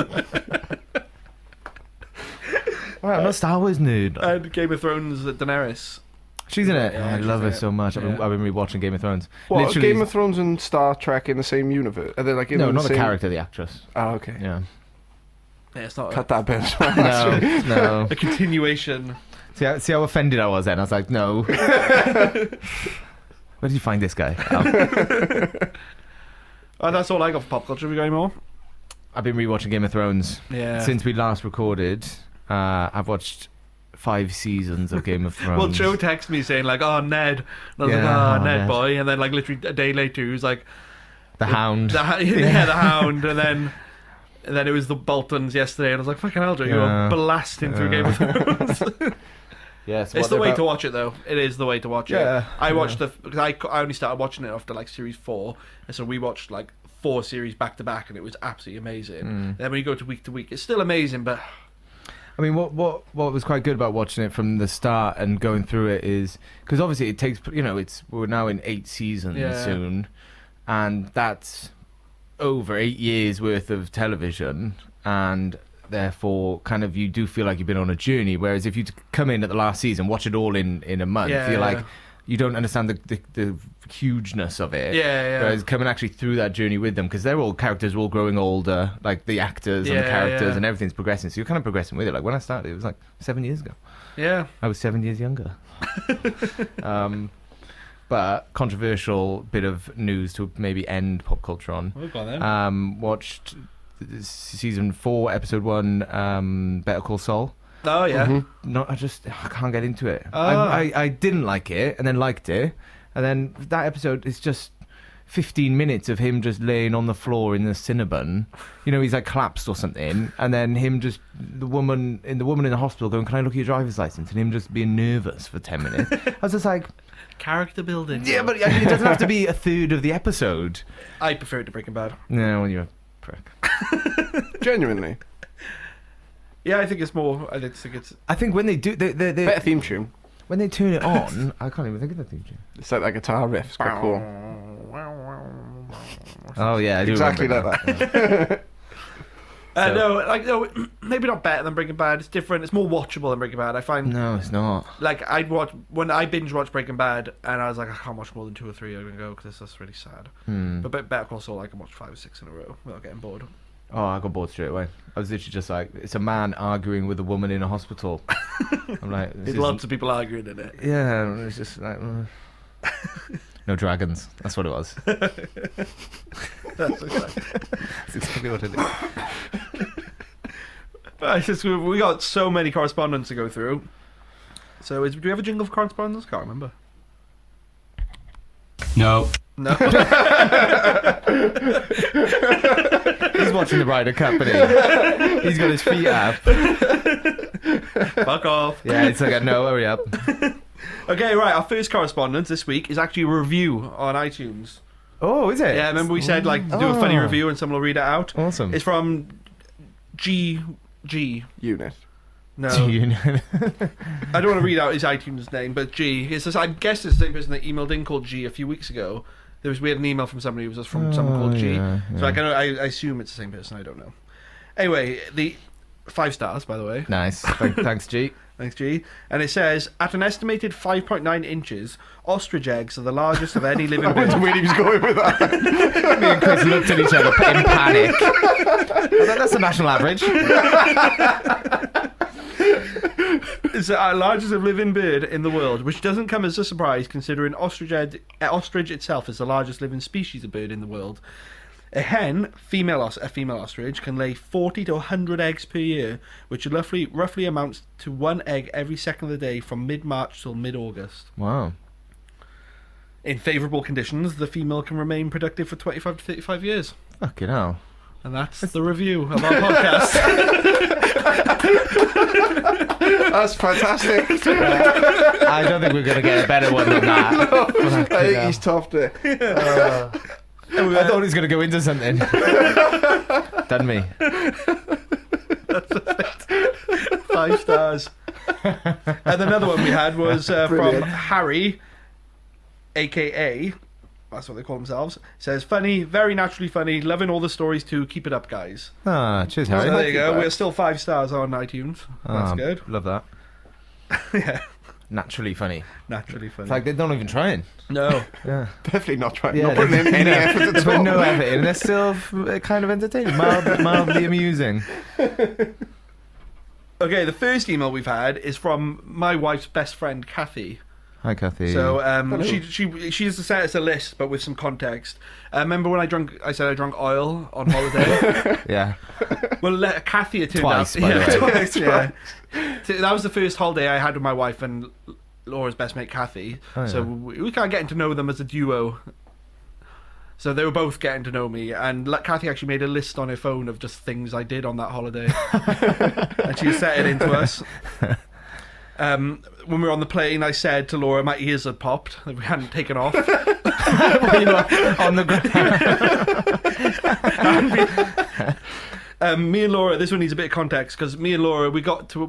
Alright, I'm not a Star Wars nerd. And Game of Thrones Daenerys. She's in it. Yeah, I she's love in her it. so much. Yeah. I've been rewatching Game of Thrones. What, Literally, Game of Thrones and Star Trek in the same universe? Are they like in no, the not the same... character, the actress. Oh, okay. Yeah. Yeah, it's not Cut that bit. No. a continuation. See how offended I was then? I was like, no. Where did you find this guy? Oh. And that's all I got for pop culture. Have we got any more? I've been rewatching Game of Thrones. Yeah. Since we last recorded, I've watched 5 seasons of Game of Thrones. Well, Joe texted me saying like, "Oh, Ned," and I was like, Yeah, "Oh, Ned, Ned. boy," and then like literally a day later, he was like, The Hound. the Hound," and then it was the Boltons yesterday, and I was like, "Fucking hell, Joe, you Yeah. were blasting through Game of Thrones." Yes, It's the way to watch it, though. It is the way to watch Yeah, it. I watched because I only started watching it after like series 4, and so we watched like 4 series back to back, and it was absolutely amazing. Then when you go to week, it's still amazing, but I mean, what was quite good about watching it from the start and going through it is because obviously it takes, we're now in 8 seasons soon, and that's over 8 years worth of television, and therefore kind of you do feel like you've been on a journey. Whereas if you come in at the last season, watch it all in a month, you're like, you don't understand the hugeness of it. Whereas coming actually through that journey with them, because they're all characters, are all growing older, like the actors and the characters and everything's progressing. So you're kind of progressing with it. Like when I started, it was like 7 years ago. Yeah. I was 7 years younger. But controversial bit of news to maybe end pop culture on. Watched season 4, episode 1, Better Call Saul. Oh yeah. No, I can't get into it. I didn't like it, and then liked it, and then that episode is just 15 minutes of him just laying on the floor in the Cinnabon. He's like collapsed or something, and then him just the woman in the hospital going, "Can I look at your driver's license?" and him just being nervous for 10 minutes. I was just like, character building. yeah, but I mean, it doesn't have to be a third of the episode. I prefer it to Breaking Bad. No, well, you're a prick. Genuinely. Yeah, I think it's more. I think it's. I think when they do, they Better theme tune. when they turn it on, I can't even think of the theme tune. It's like that guitar riff. It's quite cool. Oh yeah, I do Exactly remember like that. No, maybe not better than Breaking Bad. It's different. It's more watchable than Breaking Bad. I find. No, it's not. Like I'd watch when I binge watch Breaking Bad, and I was like, I can't watch more than 2 or 3. I'm gonna go because that's really sad. But Better Call Saul, I can watch 5 or 6 in a row without getting bored. Oh, I got bored straight away. I was literally just like, it's a man arguing with a woman in a hospital. I'm like, There's lots of people arguing in it. Yeah, it's just like, no dragons. That's what it was. That's exactly what it is. But we got so many correspondence to go through. So, do we have a jingle for correspondence? Can't remember. No. No. He's watching the Ryder Cup, and he's got his feet up. Fuck off. Yeah, it's like, no, hurry up. Okay, right. Our first correspondence this week is actually a review on iTunes. Oh, is it? Yeah, remember we said like do a funny review and someone will read it out. Awesome. It's from G. Unit. No, I don't want to read out his iTunes name, but G. It's just, I guess it's the same person that emailed in called G a few weeks ago. We had an email from somebody who was just from someone called G. Yeah. So I assume it's the same person. I don't know. Anyway, the 5 stars, by the way. Nice. Thanks, G. Thanks, G. And it says, at an estimated 5.9 inches, ostrich eggs are the largest of any living bird. Where he was going with that. Me and Chris looked at each other in panic. I was like, that's the national average. It's the largest of living bird in the world, which doesn't come as a surprise considering ostrich itself is the largest living species of bird in the world. A hen, a female ostrich, can lay 40 to 100 eggs per year, which roughly amounts to 1 egg every second of the day from mid-March till mid-August. Wow. In favourable conditions, the female can remain productive for 25 to 35 years. Fucking hell. And that's the review of our podcast. That's fantastic. I don't think we're going to get a better one than that. I think he's topped it. I thought he was going to go into something. Done me. 5 stars. And another one we had was from Harry, a.k.a. That's what they call themselves. Says, funny, very naturally funny, loving all the stories too. Keep it up, guys. Ah, cheers, Harry. So there you go. We're still 5 stars on iTunes. That's good. Love that. Yeah. Naturally funny. Naturally funny. It's like they're not even trying. No. Yeah. Definitely not trying. Yeah, Not putting in any effort at They put all. no effort in, and they're still kind of entertaining. Mildly amusing. Okay, the first email we've had is from my wife's best friend, Kathy. Hi, Kathy. So she just sent us a list, but with some context. Remember when I said I drank oil on holiday? Yeah. Well, Kathy, it turned Twice, out. by the way. Twice, yeah. So that was the first holiday I had with my wife and Laura's best mate, Kathy. Oh, So yeah. we kind of getting to know them as a duo. So they were both getting to know me, and Kathy actually made a list on her phone of just things I did on that holiday, and she set it into us. When we were on the plane, I said to Laura my ears had popped, that we hadn't taken off. On the ground. Me and Laura, this one needs a bit of context, because me and Laura, we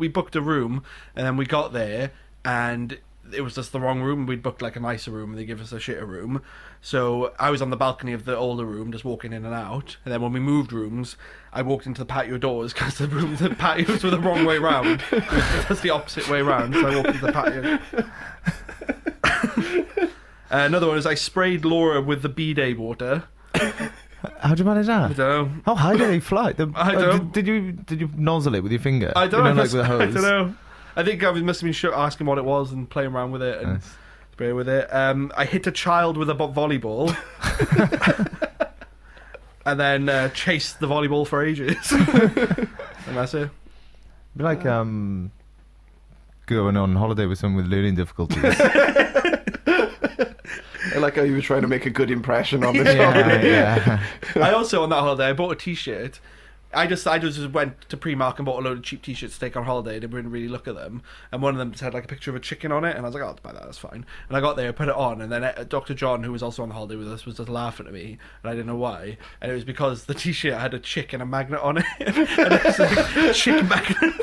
booked a room, and then we got there, and it was just the wrong room. We'd booked like a nicer room, and they give us a shitter room. So I was on the balcony of the older room, just walking in and out. And then when we moved rooms, I walked into the patio doors because the patios were the wrong way round. That's the opposite way round. So I walked into the patio. Another one is I sprayed Laura with the bidet water. How'd you manage that? I don't know. How high did they fly? I don't. Did you nozzle it with your finger? I don't know. Like with a hose? I don't know. I think I must have been asking what it was and playing around with it and Nice. spray with it. I hit a child with a volleyball. And then chased the volleyball for ages. And that's it. Be like going on holiday with someone with learning difficulties. I like how you were trying to make a good impression on this yeah, holiday. yeah. I also, on that holiday, I bought a t-shirt. I just went to Primark and bought a load of cheap t-shirts to take on holiday. Didn't really look at them, and one of them just had like a picture of a chicken on it, and I was like, "Oh, I'll buy that. That's fine." And I got there, put it on, and then Dr. John, who was also on the holiday with us, was just laughing at me, and I didn't know why. And it was because the t-shirt had a chick and a magnet on it, and it was like chick magnet.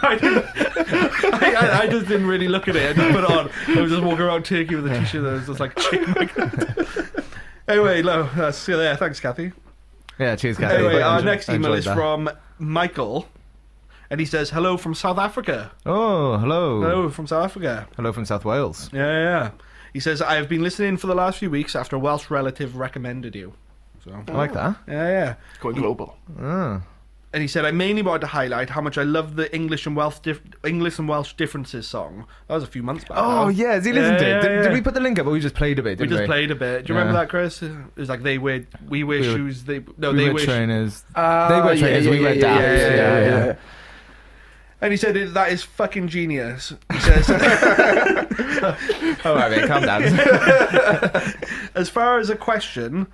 I just didn't really look at it. I just put it on. I was just walking around Turkey with a t-shirt that was just like chick magnet. Anyway, see you there. Thanks, Kathy. Yeah, cheers, Kathy. Anyway, our Enjoy- next email enjoyed is that. from Michael, and he says, "Hello from South Africa." Oh, hello. Hello from South Africa. Hello from South Wales. Yeah. He says, "I have been listening for the last few weeks after a Welsh relative recommended you." So, I like that. yeah. Going global. Oh. And he said, "I mainly wanted to highlight how much I love the English and Welsh differences song." That was a few months back. Oh, now. yeah, has he listened to it? Yeah, Did we put the link up or we just played a bit, We didn't we? just played a bit. Do you remember that, Chris? It was like we wear shoes. They wear wear trainers. They wear trainers, we wear daps. yeah. And he said that is fucking genius. He says, All right, mate, calm down. as far as a question,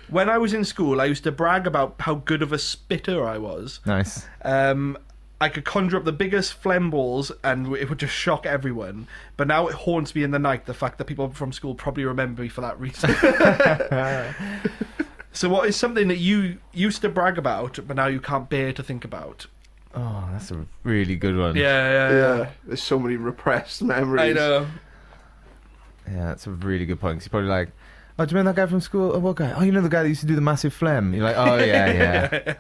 when I was in school, I used to brag about how good of a spitter I was. Nice. I could conjure up the biggest phlegm balls and it would just shock everyone. But now it haunts me in the night, the fact that people from school probably remember me for that reason. So what is something that you used to brag about, but now you can't bear to think about? Oh, that's a really good one. Yeah. There's so many repressed memories. I know. Yeah, that's a really good point. 'Cause you're probably like, oh, do you remember that guy from school? Oh, what guy? Oh, you know the guy that used to do the massive phlegm? You're like, oh, yeah.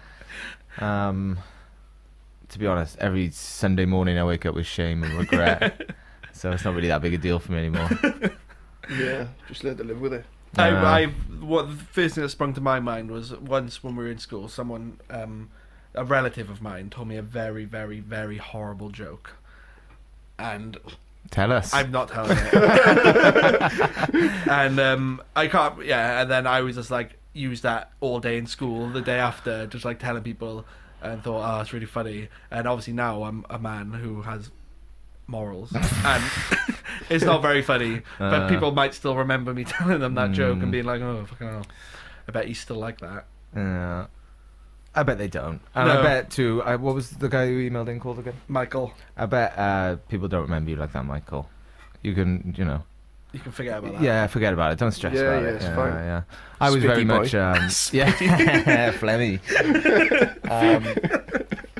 To be honest, every Sunday morning I wake up with shame and regret. So it's not really that big a deal for me anymore. Yeah, just learn to live with it. What the first thing that sprung to my mind was once when we were in school, someone, a relative of mine, told me a very, very, very horrible joke, and Tell us. I'm not telling it. And I can't. Yeah, and then I was just like use that all day in school. The day after, just like telling people, and thought, oh, it's really funny. And obviously now I'm a man who has morals, and it's not very funny. But people might still remember me telling them that joke and being like, oh, fucking hell, I bet he's still like that. Yeah. I bet they don't. And No. I bet too, what was the guy who emailed in called again? Michael, I bet people don't remember you like that, Michael. You can, you can forget about that. yeah, forget about it. Don't stress Yeah, about yeah, it. it's fine. Yeah. I was Spicky very boy. much, yeah, Flemmy.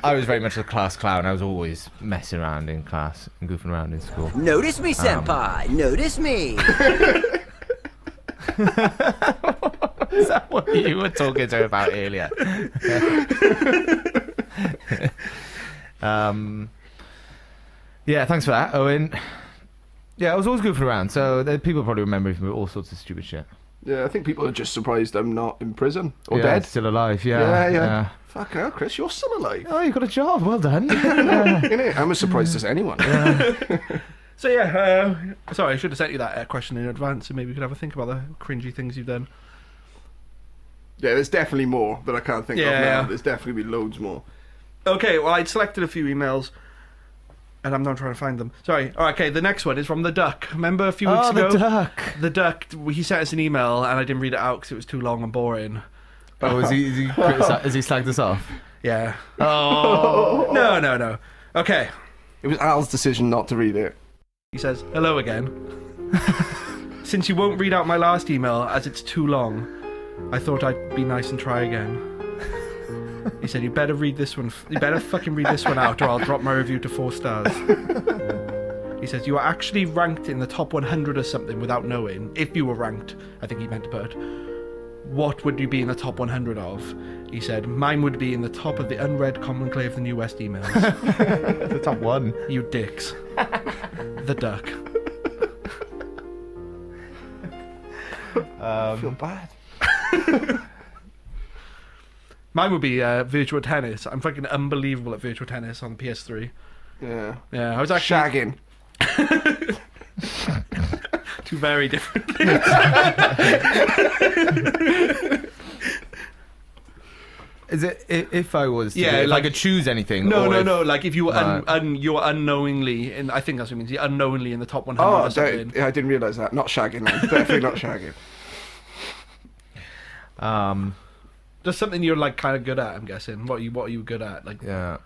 I was very much a class clown. I was always messing around in class and goofing around in school. Notice me, senpai. Notice me. Is that what you were talking to her about earlier? Yeah, thanks for that, Owen. Yeah, I was always goofing around, so people probably remember me from all sorts of stupid shit. Yeah, I think people are just surprised I'm not in prison or Yeah, dead. still alive, yeah. Yeah. Fuck hell, Chris, you're still alive. Oh, you got a job, well done. Innit? I'm as surprised as anyone. So yeah, sorry, I should have sent you that question in advance, so maybe you could have a think about the cringy things you've done. Yeah, there's definitely more that I can't think of Yeah. now. There's definitely been loads more. Okay, well, I'd selected a few emails, and I'm not trying to find them. Sorry. All right, okay, the next one is from the Duck. Remember a few weeks Oh, ago? the duck. The Duck, he sent us an email, and I didn't read it out because it was too long and boring. Oh, is he slagged us off? Yeah. Oh. No. Okay. It was Al's decision not to read it. He says, hello again. Since you won't read out my last email as it's too long, I thought I'd be nice and try again. He said, you better read this one. You better fucking read this one out or I'll drop my review to 4 stars. He says, you are actually ranked in the top 100 or something without knowing. If you were ranked, I think he meant to put, what would you be in the top 100 of? He said, mine would be in the top of the unread Conclave the New West emails. The top one. You dicks. The Duck. I feel bad. Mine would be virtual tennis. I'm fucking unbelievable at virtual tennis on the PS3. Yeah. Yeah, I was actually... Shagging. Two very different things. Is it if I was to Yeah, if like- I could choose anything? No. or if- Like if you were Right. you're unknowingly in. I think that's what it means. You're unknowingly in the top 100 Oh, or something. I didn't realise that. Not shagging, then. Definitely not shagging. Just something you're like kind of good at. I'm guessing. What are you good at? Like Yeah.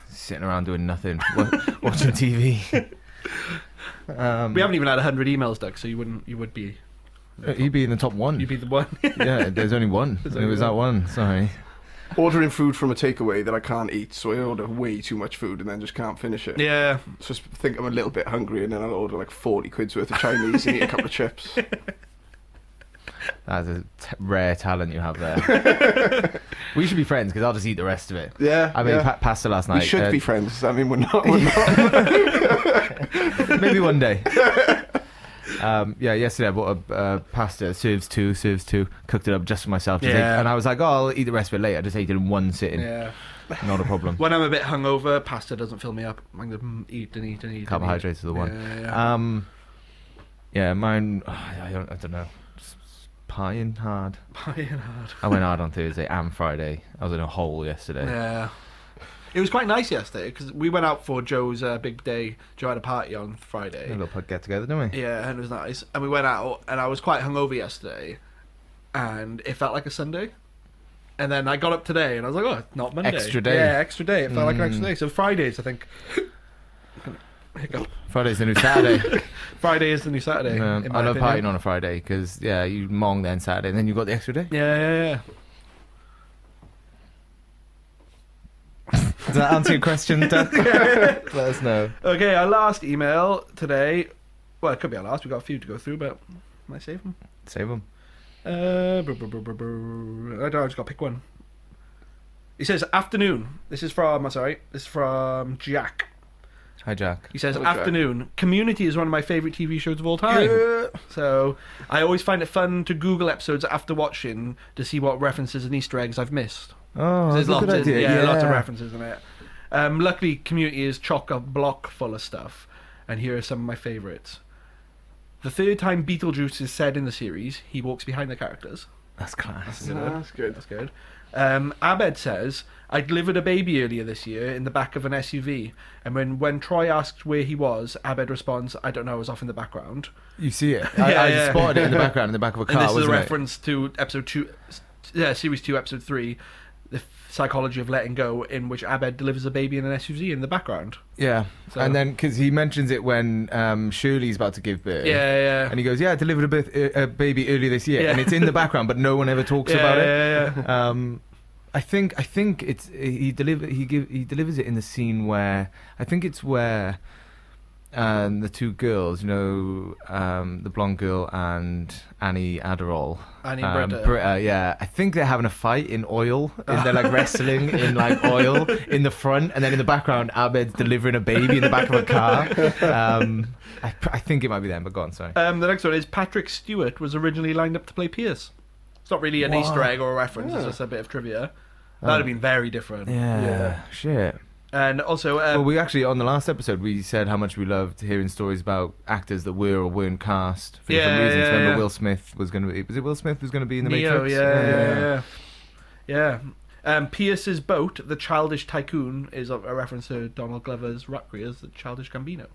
Sitting around doing nothing, watching TV. we haven't even had 100 emails, Doug. So you would be. You'd be in the top one. You'd be the one. Yeah, there's only one. There's It only was one. that one. Sorry. Ordering food from a takeaway that I can't eat, so I order way too much food and then just can't finish it. Yeah. So I think I'm a little bit hungry and then I'll order like 40 quid's worth of Chinese and eat a couple of chips. That's a rare talent you have there. We should be friends because I'll just eat the rest of it. Yeah. I made yeah. pasta last night. We should be friends. I mean, we're not. We're not. Maybe one day. Yesterday I bought a pasta, serves two, cooked it up just for myself to Yeah. take, and I was like, oh, I'll eat the rest of it later. I just ate it in one sitting. Yeah. Not a problem. When I'm a bit hungover, pasta doesn't fill me up. I'm gonna eat and eat and eat. Carbohydrates are the one. Yeah. Yeah, mine. I don't know. Just pieing hard. Pieing hard. I went hard on Thursday and Friday. I was in a hole yesterday. Yeah. It was quite nice yesterday because we went out for Joe's big day. Joe had a party on Friday. A little get together, didn't we? Yeah, and it was nice. And we went out, and I was quite hungover yesterday, and it felt like a Sunday. And then I got up today, and I was like, oh, it's not Monday. Extra day. Yeah, extra day. It felt like an extra day. So Fridays, I think. Hiccup. Friday's the new Saturday. Friday is the new Saturday. I in my love opinion. partying on a Friday because you mong then Saturday, and then you got the extra day. Yeah. Does that answer your question, Doug? Let us know. Okay, our last email today. Well, it could be our last. We've got a few to go through, but might save them. Save them. I don't know, I just got to pick one. He says, afternoon. This is from Jack. Hi, Jack. He says, Hello, Jack. afternoon. Community is one of my favourite TV shows of all time. So, I always find it fun to Google episodes after watching to see what references and Easter eggs I've missed. Oh, There's that's a lots good of, idea. lots of references in it. Luckily, Community is chock-a-block full of stuff. And here are some of my favourites. The third time Beetlejuice is said in the series, he walks behind the characters. That's class. That's good. That's good. Abed says, I delivered a baby earlier this year in the back of an SUV. And when Troy asked where he was, Abed responds, I don't know, I was off in the background. You see it. Yeah, I yeah. spotted it in the background, in the back of a car, And this is a wasn't it? reference to episode 2, series 2, episode 3, The Psychology of Letting Go, in which Abed delivers a baby in an SUV in the background. Yeah. So- And then, because he mentions it when Shirley's about to give birth. Yeah. And he goes, I delivered a baby earlier this year. Yeah. And it's in the background, but no one ever talks about it. Yeah. I think it's he delivers it in the scene where I think it's where the two girls, the blonde girl and Annie Adderall, Annie and Britta. Britta, yeah, I think they're having a fight in oil, and they're like wrestling in like oil in the front, and then in the background, Abed's delivering a baby in the back of a car. I think it might be them, but go on, sorry. The next one is Patrick Stewart was originally lined up to play Pierce. It's not really an Easter egg or a reference, it's just a bit of trivia. That'd have been very different. Yeah, shit. And also, Well, we actually, on the last episode, we said how much we loved hearing stories about actors that were or weren't cast for different reasons. Remember, Will Smith was going to be... Was it Will Smith was going to be in The Neo, Matrix? yeah. Pierce's boat, the Childish Tycoon, is a reference to Donald Glover's Rat Creators, the Childish Gambino.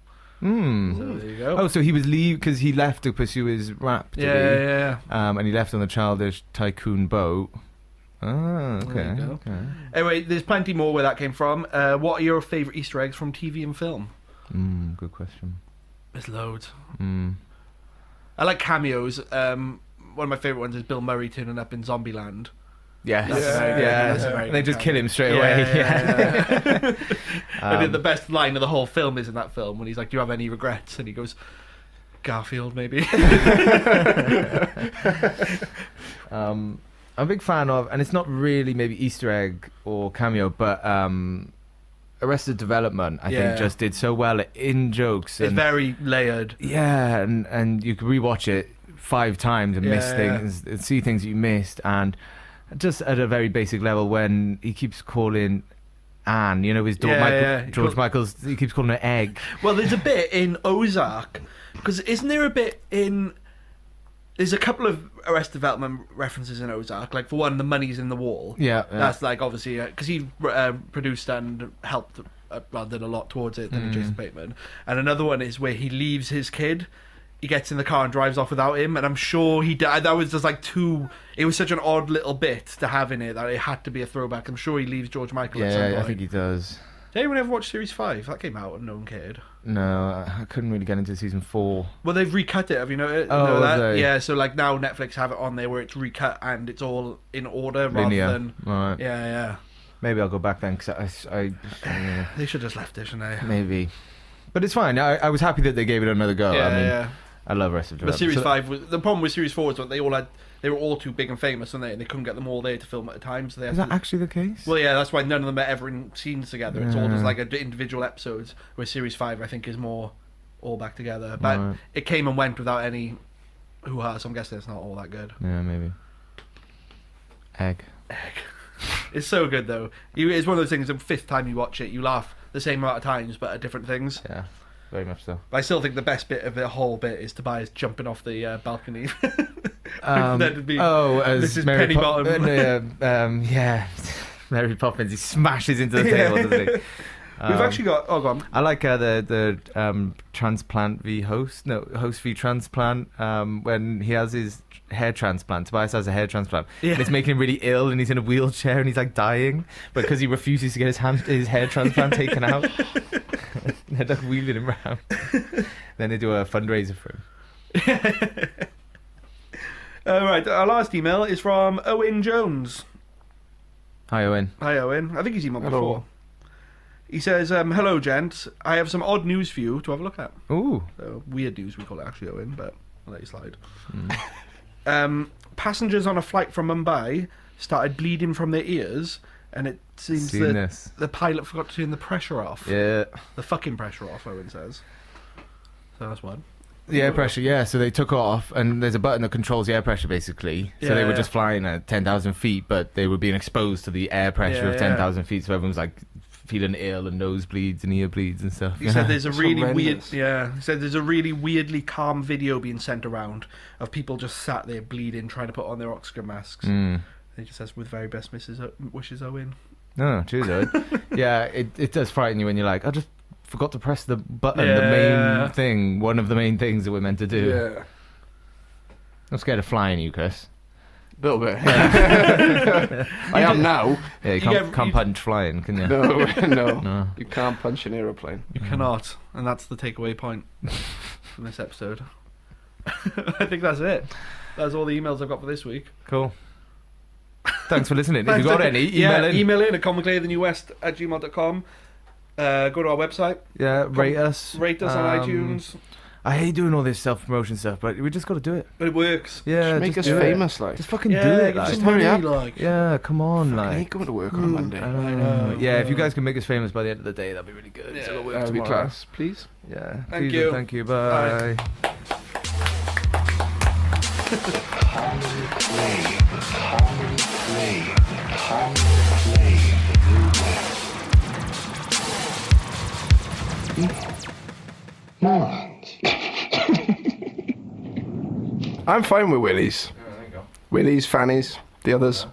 So there you go. Oh, so he was because he left to pursue his rap, did he? Yeah. And he left on the Childish Tycoon boat. Oh, okay. There you go. Okay. Anyway, there's plenty more where that came from. What are your favourite Easter eggs from TV and film? Good question. There's loads. I like cameos. One of my favourite ones is Bill Murray turning up in Zombieland. Yes. That's a very good- that's a very And they good just cameo. kill him straight away. Yeah. And then the best line of the whole film is in that film when he's like, "Do you have any regrets?" And he goes, "Garfield, maybe." I'm a big fan of, and it's not really maybe Easter egg or cameo, but Arrested Development, I think, just did so well in jokes. It's And, very layered. yeah, and you could rewatch it 5 times and miss things, and see things you missed, and just at a very basic level when he keeps calling Anne, you know, his daughter, George Michael's, he keeps calling her Egg. Well, there's a bit in Ozark, because isn't there a bit in... There's a couple of Arrested Development references in Ozark. Like, for one, the money's in the wall. Yeah. That's, like, obviously... Because he produced and helped, did a lot towards it than Jason Bateman. And another one is where he leaves his kid. He gets in the car and drives off without him. And I'm sure he died. That was just, like, it was such an odd little bit to have in it that it had to be a throwback. I'm sure he leaves George Michael at some point. Yeah, I think he does. Did anyone ever watch Series 5? That came out and no one cared. No, I couldn't really get into season 4. Well, they've recut it. Have you noticed? Oh, know that? have they? Yeah. So like now Netflix have it on there where it's recut and it's all in order Linear. rather than. Right. Yeah. Maybe I'll go back then, because I They should have just left it, shouldn't they? maybe. But it's fine. I was happy that they gave it another go. Yeah, I mean, yeah. I love Arrested But Development. Series 5 was the problem with Series 4 was that they were all too big and famous, weren't they? And they couldn't get them all there to film at a time, so they had Is that to. actually the case? Well, yeah, that's why none of them are ever in scenes together. It's all just like individual episodes. Where Series 5, I think, is more all back together. But Right. it came and went without any hoo-ha, so I'm guessing it's not all that good. Yeah, maybe. Egg. It's so good though. It's one of those things. The 5th time you watch it, you laugh the same amount of times, but at different things. Yeah, very much so. But I still think the best bit of the whole bit is Tobias jumping off the balcony. That'd be as Mrs. Mary Pennybottom. yeah, Mary Poppins. He smashes into the table, doesn't he? We've actually got. Oh, go on. I like the transplant v host v transplant when he has his hair transplant. Tobias has a hair transplant. Yeah. And it's making him really ill, and he's in a wheelchair and he's like dying, but because he refuses to get his hair transplant taken out, they're like wheeling him around. Then they do a fundraiser for him. Right, our last email is from Owen Jones. Hi, Owen. Hi, Owen. I think he's emailed Hello. before. He says, "Hello, gents. I have some odd news for you to have a look at." Ooh. So, weird news, we call it actually, Owen, but I'll let you slide. Passengers on a flight from Mumbai started bleeding from their ears, and it seems Seen that this. the pilot forgot to turn the pressure off. Yeah. The fucking pressure off, Owen says. So that's one. The air pressure, yeah. So they took off, and there's a button that controls the air pressure, basically. So they were Yeah. just flying at 10,000 feet, but they were being exposed to the air pressure Yeah, of 10,000 feet. So everyone's like feeling ill and nosebleeds and ear bleeds and stuff. He said there's a It's really weird, horrendous. he said there's a really weirdly calm video being sent around of people just sat there bleeding, trying to put on their oxygen masks. He just says, "With very best wishes, Owen." No, cheers, Owen. Yeah, it does frighten you when you're like, I just forgot to press the button, the Yeah. main thing, one of the main things that we're meant to do. Yeah. I'm scared of flying, you, Chris. A little bit. I am now. Yeah, you can't punch flying, can you? No. No. You can't punch an aeroplane. You cannot, and that's the takeaway point from this episode. I think that's it. That's all the emails I've got for this week. Cool. Thanks for listening. If you've got any, email in. Email in at commonclaythenewwest@gmail.com. Go to our website. Yeah, rate us. Rate us on iTunes. I hate doing all this self-promotion stuff, but we just got to do it. But it works. Yeah, Make us do it. famous, like. Just fucking Yeah, do it. give us Like. some hurry money, up. like. Yeah, come on, I hate like. going to work on a Monday. I know. Yeah, if you guys can make us famous by the end of the day, that'd be really good. Yeah, So we'll work That would be tomorrow. class, please. Yeah. Thank please, you. Thank you. Bye. Common Flame, Common Flame, the new West. Morons. I'm fine with willies. There you go. Willies, fannies, the others.